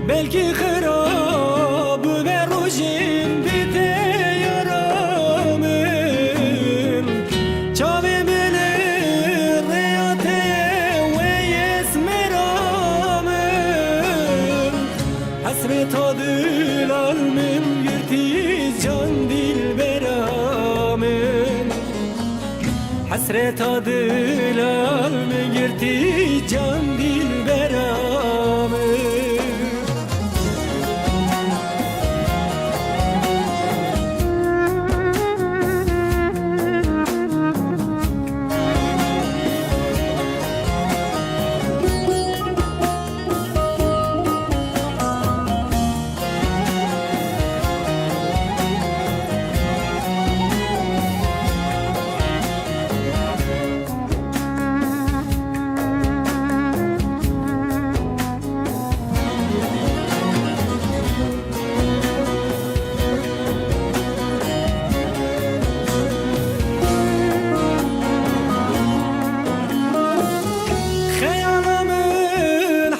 belki خراب و روزیم بیده یارامın çave bile reyate ve yesmeramın hasret adil almın girdi can dilberamın hasret adil almın girdi can dilberamın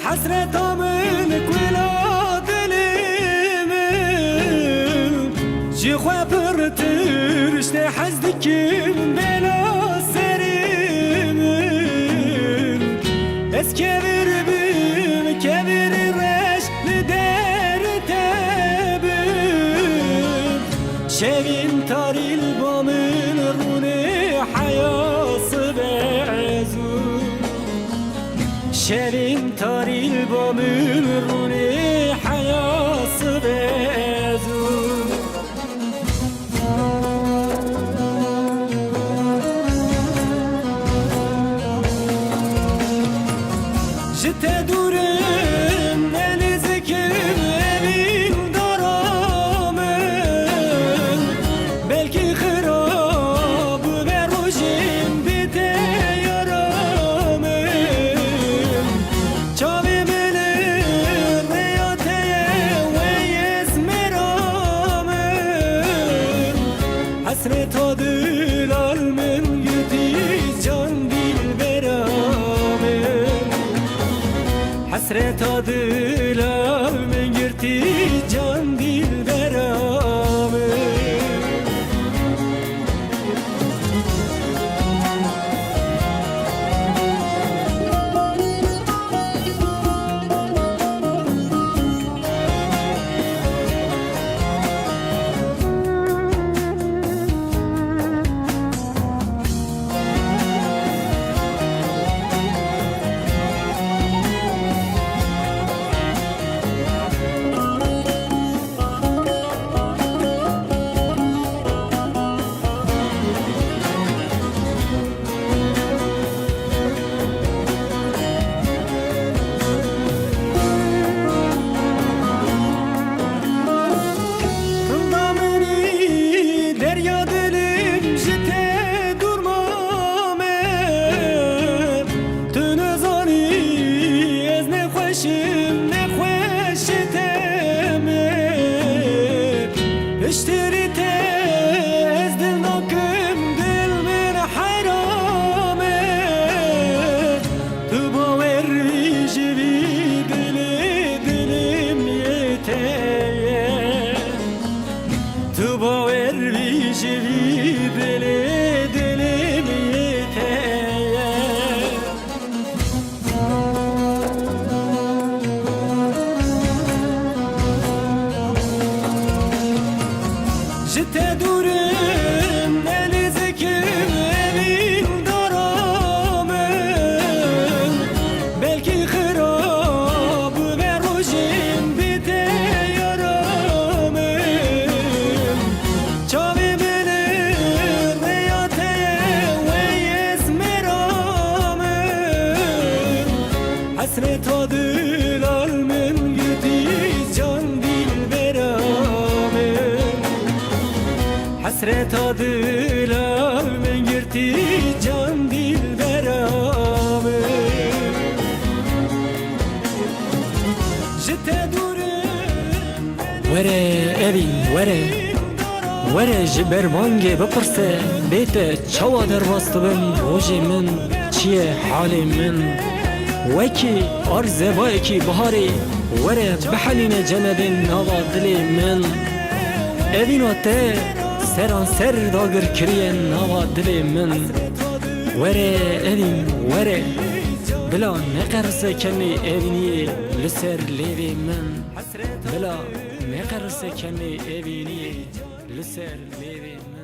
حسرتامın kwela dilimin Jixwe pırtır işte hazdikim bela serimin Es kevirbim keviri reş lider tebim Şevin taril bomın runi hayası be'zum شرین تاریل با من رونی حیاس بزو جت دورم نلزکم evin daramın belki خراب ve rojim bide hasret adil almın gidi can dilberamın hasret adil almın girdi can dilberamın اشتريت ازدل ناكم دل من حرامه تباور جبي دلم يتيه تباور جبي دلم يتيه جت دورم نلزکم evin daramın belki خراب ve rojim bide yaramın çave bile reyate ve yesmeramın hasret adil almın gidi can dilberamın hasret adil almın girdi can dilberamın jete durum وره evin وره جبرمانگه بپرسه بیت چوا در واستبن روژی من چیه حالی من وکی آرزه وکی بهاری وره بحنین جنب نوا دلی من اوینو ته سران سر داگر کریه نوا دلی من وره اوین وره بلا نقرس کنی اوینی لسر لیوی من بلا نقرس کنی اوینی لسر لیوی من